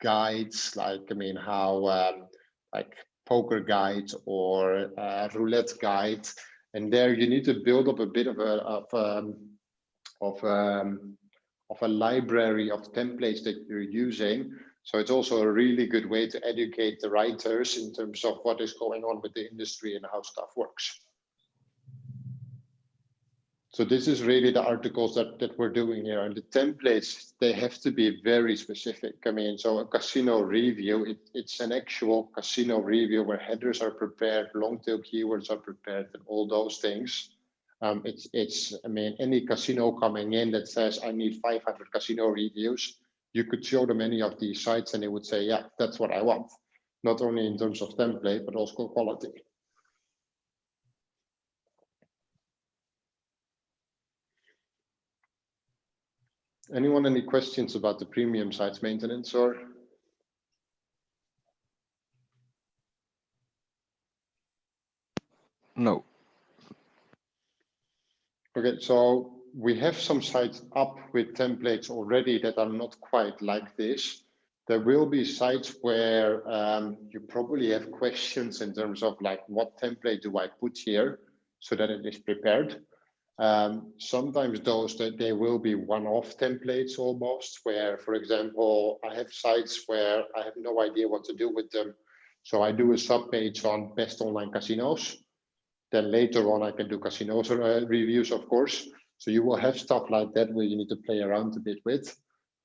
guides, like, I mean, how, like poker guide or roulette guide. And there you need to build up a bit of a library of templates that you're using. So it's also a really good way to educate the writers in terms of what is going on with the industry and how stuff works. So this is really the articles that we're doing here, and the templates, they have to be very specific. I mean, so a casino review, it's an actual casino review where headers are prepared, long tail keywords are prepared, and all those things. It's I mean, any casino coming in that says I need 500 casino reviews, you could show them any of these sites and they would say, yeah, that's what I want. Not only in terms of template, but also quality. Anyone any questions about the premium sites maintenance or? No. Okay, so we have some sites up with templates already that are not quite like this. There will be sites where you probably have questions in terms of like, what template do I put here so that it is prepared? Sometimes those that they will be one-off templates almost, where, for example, I have sites where I have no idea what to do with them. So I do a subpage on best online casinos. Then later on, I can do casinos reviews, of course. So you will have stuff like that where you need to play around a bit with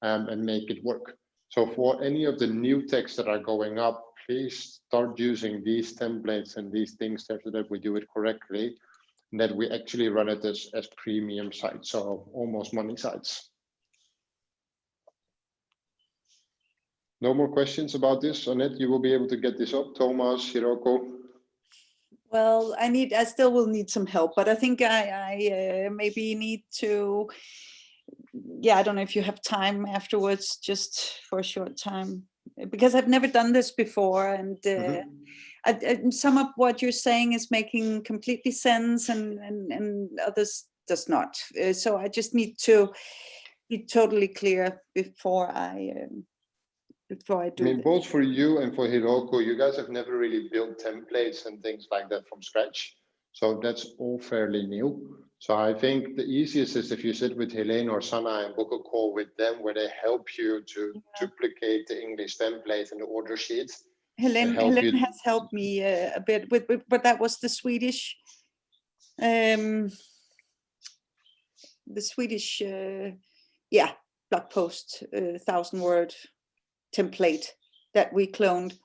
and make it work. So for any of the new texts that are going up, please start using these templates and these things so that we do it correctly, and that we actually run it as premium sites, so almost money sites. No more questions about this, Annette? You will be able to get this up. Thomas, Hiroko? Well, I still will need some help, but I think I maybe need to, yeah, I don't know if you have time afterwards, just for a short time, because I've never done this before, and some of what you're saying is making completely sense, and others does not. So I just need to be totally clear before I do. I mean, both for you and for Hiroko, you guys have never really built templates and things like that from scratch. So that's all fairly new. So I think the easiest is if you sit with Helene or Sana and book a call with them where they help you to duplicate the English template and the order sheets. Helene has helped me a bit with, but that was the Swedish, blog post, 1,000-word template that we cloned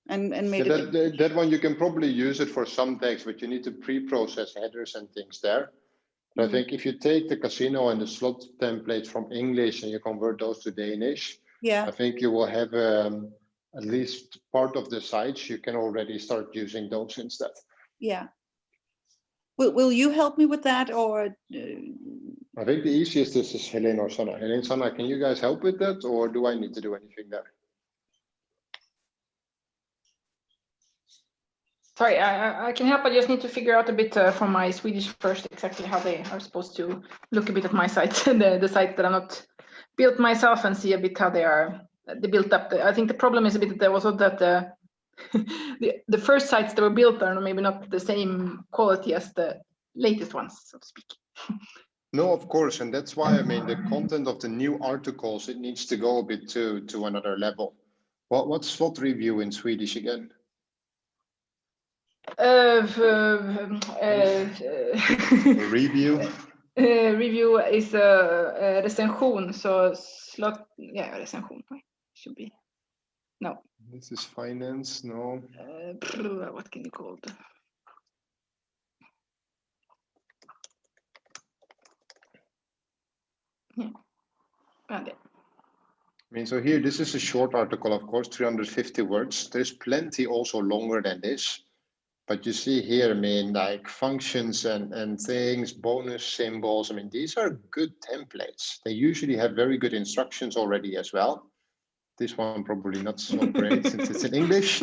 and made it. That one you can probably use it for some text, but you need to pre-process headers and things there. But I think if you take the casino and the slot templates from English and you convert those to Danish, I think you will have at least part of the sites you can already start using those instead. Yeah. Will you help me with that, or? I think the easiest is Helene or Sana. Helene, Sana, can you guys help with that, or do I need to do anything there? Sorry, I can help. I just need to figure out a bit from my Swedish first exactly how they are supposed to look a bit at my sites, the sites that I'm not built myself, and see a bit how they built up. I think the problem is a bit that there was that the first sites that were built are maybe not the same quality as the latest ones, so to speak. No, of course, and that's why I mean the content of the new articles, it needs to go a bit to another level. What's slot review in Swedish again? Review. Review is a recension, so slot, recension should be. No. This is finance, no. What can you call it? Yeah. I mean, so here, this is a short article, of course, 350 words. There's plenty also longer than this. But you see here, I mean, like functions and things, bonus symbols. I mean, these are good templates. They usually have very good instructions already as well. This one probably not so great since it's in English.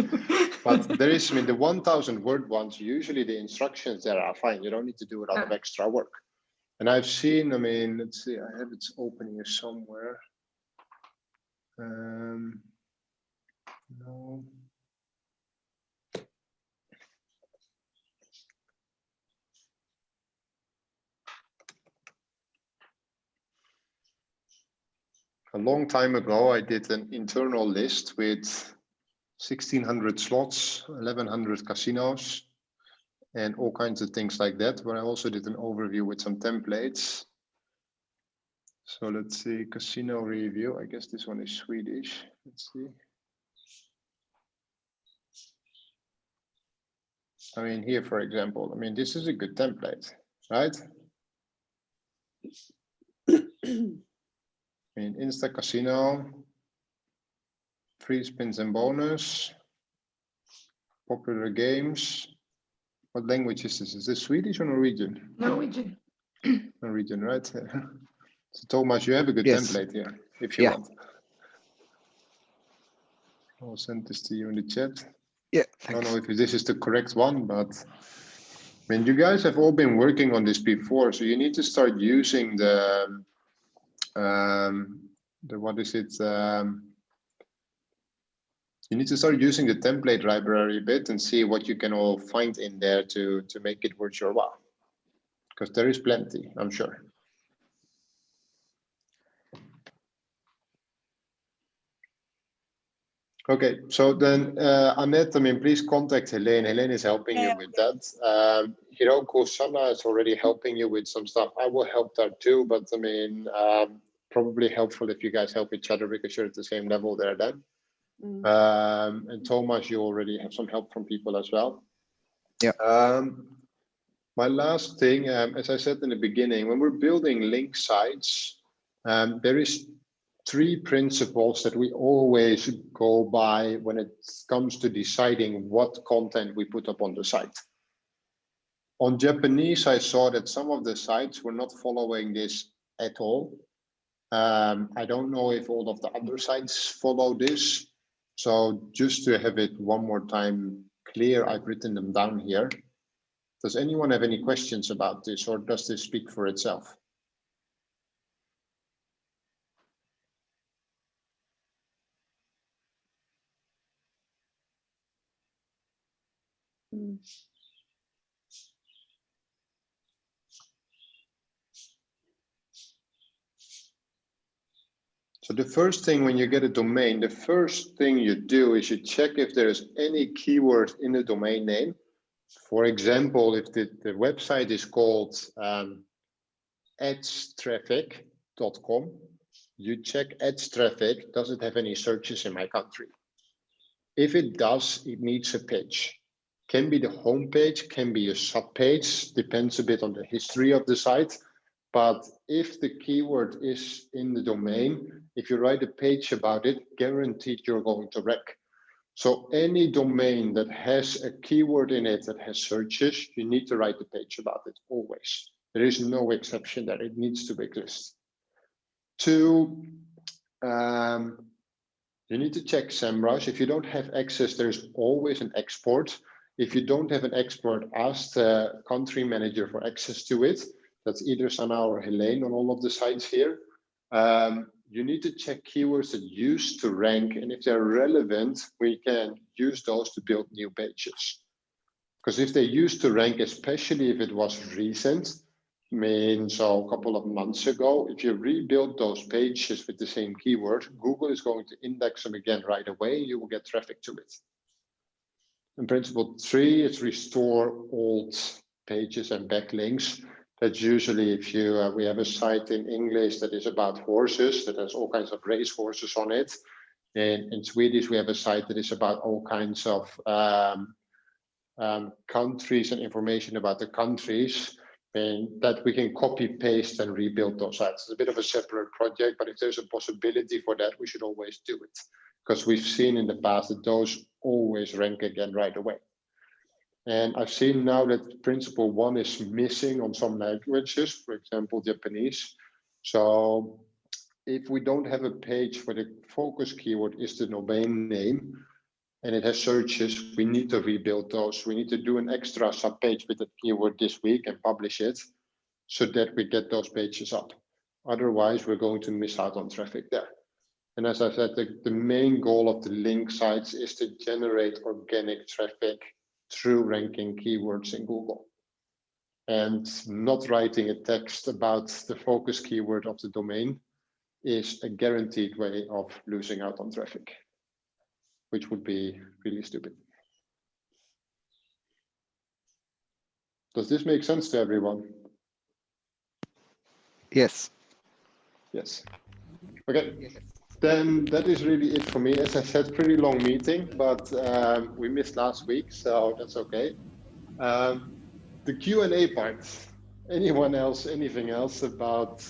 But there is, I mean, the 1,000-word ones, usually the instructions there are fine. You don't need to do a lot of extra work. And I've seen, I mean, let's see, I have it open here somewhere. No. A long time ago, I did an internal list with 1,600 slots, 1,100 casinos, and all kinds of things like that, where I also did an overview with some templates. So let's see, casino review. I guess this one is Swedish. Let's see. I mean, here, for example, I mean, this is a good template. right? In Insta Casino, free spins and bonus, popular games. What language is this? Is this Swedish or Norwegian? Norwegian. Norwegian, right? So Thomas, you have a good Yes. template here, if you Yeah. want. I'll send this to you in the chat. Yeah, I don't thanks. know if this is the correct one, but I mean, you guys have all been working on this before, so you need to start using the what is it? You need to start using the template library a bit and see what you can all find in there to make it worth your while. Because there is plenty, I'm sure. Okay, so then Annette, I mean, please contact Helene. Helene is helping you with that. Hiroko, Sana is already helping you with some stuff. I will help that too, but I mean, probably helpful if you guys help each other because you're at the same level there then. And Thomas, you already have some help from people as well. Yeah. My last thing, as I said in the beginning, when we're building link sites, there is 3 principles that we always go by when it comes to deciding what content we put up on the site. On Japanese, I saw that some of the sites were not following this at all. I don't know if all of the other sites follow this. So just to have it one more time clear, I've written them down here. Does anyone have any questions about this, or does this speak for itself? So the first thing when you get a domain, the first thing you do is you check if there's any keyword in the domain name. For example, if the website is called adstraffic.com, you check ads traffic, does it have any searches in my country? If it does, it needs a page. Can be the home page, can be a sub page, depends a bit on the history of the site. But if the keyword is in the domain, if you write a page about it, guaranteed you're going to rank. So any domain that has a keyword in it that has searches, you need to write a page about it always. There is no exception there, it needs to exist. 2, you need to check SEMrush. If you don't have access, there's always an export. If you don't have an export, ask the country manager for access to it. That's either Sana or Helene on all of the sites here. You need to check keywords that used to rank, and if they're relevant, we can use those to build new pages. Because if they used to rank, especially if it was recent, I mean, so a couple of months ago, if you rebuild those pages with the same keyword, Google is going to index them again right away. You will get traffic to it. And principle 3 is restore old pages and backlinks. That's usually if you, we have a site in English that is about horses, that has all kinds of race horses on it. And in Swedish, we have a site that is about all kinds of countries and information about the countries, and that we can copy paste and rebuild those sites. It's a bit of a separate project, but if there's a possibility for that, we should always do it, because we've seen in the past that those always rank again right away. And I've seen now that principle 1 is missing on some languages, for example, Japanese. So if we don't have a page where the focus keyword is the domain name, and it has searches, we need to rebuild those. We need to do an extra sub-page with the keyword this week and publish it so that we get those pages up. Otherwise, we're going to miss out on traffic there. And as I said, the main goal of the link sites is to generate organic traffic through ranking keywords in Google. And not writing a text about the focus keyword of the domain is a guaranteed way of losing out on traffic, which would be really stupid. Does this make sense to everyone? Yes. Yes. Okay. Then that is really it for me. As I said, pretty long meeting, but we missed last week, so that's okay. The Q&A part. Anyone else, anything else about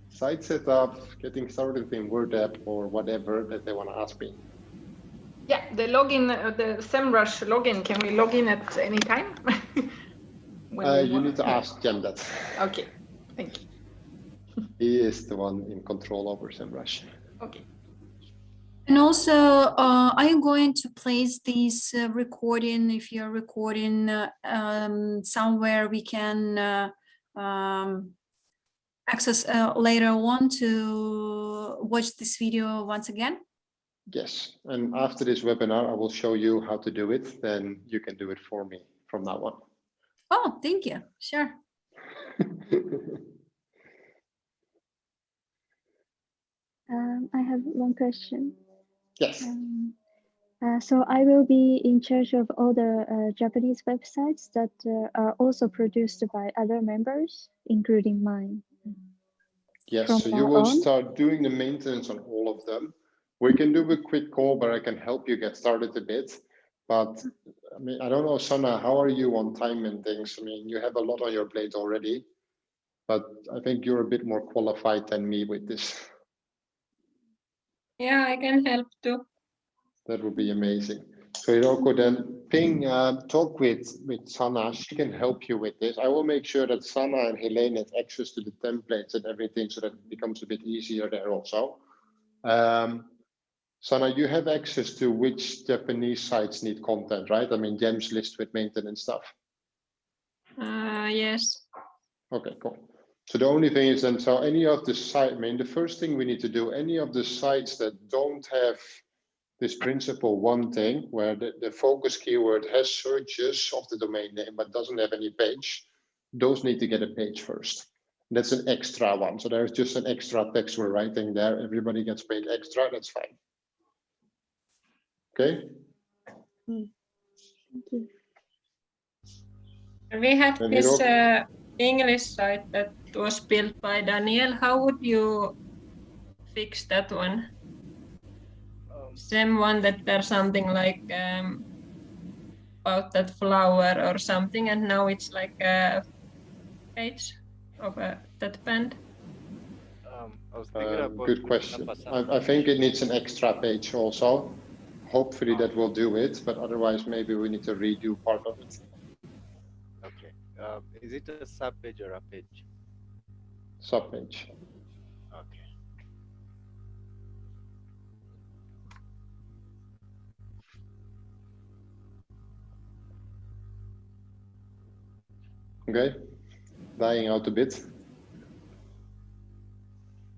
site setup, getting started in WordApp or whatever that they want to ask me? Yeah, the login, the SEMrush login, can we log in at any time? You need to ask Jem that. Okay, thank you. He is the one in control over SEMrush. Okay. And also, are you going to place this recording, if you're recording somewhere we can access later on to watch this video once again? Yes, and after this webinar, I will show you how to do it. Then you can do it for me from now on. Oh, thank you. Sure. I have one question. Yes. So I will be in charge of all the Japanese websites that are also produced by other members, including mine. Yes, From so you now will on? start doing the maintenance on all of them. We can do a quick call where I can help you get started a bit. But I mean, I don't know, Sana, how are you on time and things? I mean, you have a lot on your plate already, but I think you're a bit more qualified than me with this. Yeah, I can help too. That would be amazing. So Hiroko, then ping, talk with Sana. She can help you with this. I will make sure that Sana and Helene have access to the templates and everything so that it becomes a bit easier there also. Sana, you have access to which Japanese sites need content, right? I mean, Jem's list with maintenance stuff. Yes. Okay, cool. So the only thing is then, so any of the site, I mean, the first thing we need to do, any of the sites that don't have this principle one thing, where the focus keyword has searches of the domain name, but doesn't have any page, those need to get a page first. That's an extra one. So there's just an extra text we're writing there. Everybody gets paid extra, that's fine. Okay? Thank you. We had And this Hiroko? English site that was built by Daniel. How would you fix that one? Same one that there's something like about that flower or something, and now it's like a page of that band. I was thinking about Good question. I think it needs an extra page also. Hopefully that will do it, but otherwise maybe we need to redo part of it. Okay. Is it a sub page or a page? Sub page. Okay. Okay, dying out a bit.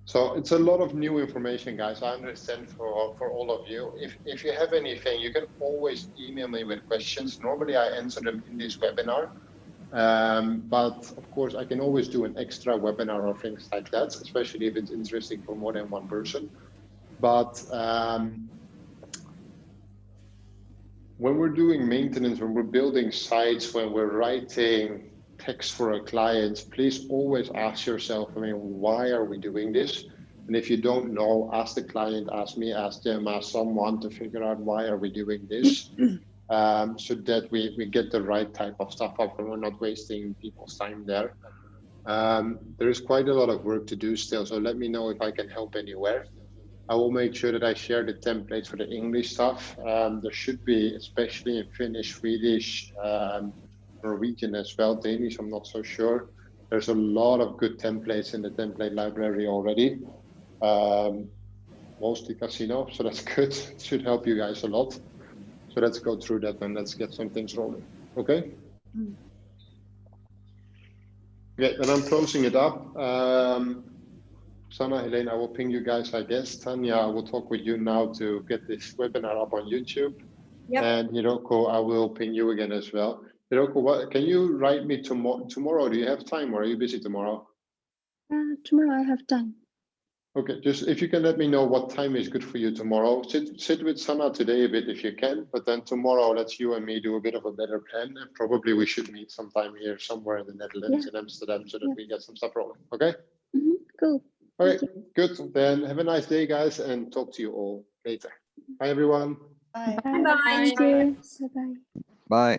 So it's a lot of new information, guys. I understand for all of you. If you have anything, you can always email me with questions. Normally I answer them in this webinar. But of course, I can always do an extra webinar or things like that, especially if it's interesting for more than one person. But when we're doing maintenance, when we're building sites, when we're writing text for a client, please always ask yourself, I mean, why are we doing this? And if you don't know, ask the client, ask me, ask them, ask someone to figure out why are we doing this, so that we get the right type of stuff up and we're not wasting people's time there. There is quite a lot of work to do still, so let me know if I can help anywhere. I will make sure that I share the templates for the English stuff. There should be, especially in Finnish, Swedish, Norwegian as well, Danish, I'm not so sure. There's a lot of good templates in the template library already, mostly Casino, so that's good. It should help you guys a lot. So let's go through that and let's get some things rolling, okay? Okay, then I'm closing it up. Sana, Helene, I will ping you guys, I guess. Tanya, I will talk with you now to get this webinar up on YouTube. Yep. And Hiroko, I will ping you again as well. Hiroko, can you write me tomorrow? Do you have time or are you busy tomorrow? Tomorrow I have time. Okay, just if you can let me know what time is good for you tomorrow. Sit with Sana today a bit if you can, but then tomorrow let's you and me do a bit of a better plan. And probably we should meet sometime here somewhere in the Netherlands, in Amsterdam, so that we get some stuff rolling, okay? Cool. Okay, good. Then have a nice day, guys, and talk to you all later. Bye, everyone. Bye. Bye. Thank you. Bye-bye. Bye.